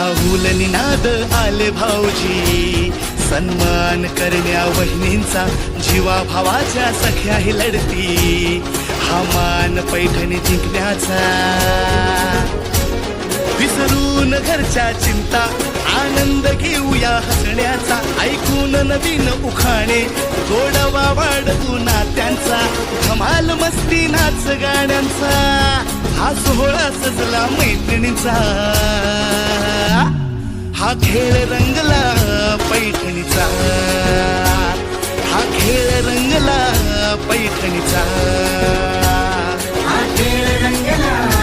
राहुल निनाद आले भाऊजी, सन्मान करण्या वहिनींचा, जीवा भावाच्या सख्याही लढती, हा मान पैठणी जिंकण्याचा. विसरून घरच्या चिंता, आनंद घेऊया हसण्याचा, ऐकून नवीन उखाणे, गोडवा वाढवू नात्यांचा, धमाल मस्ती नाच गाण्यांचा, हा सोहळा सजला मैत्रिणींचा, हा खेळ रंगला पैठणीचा, हा खेळ रंगला पैठणीचा, हा खेळ रंगला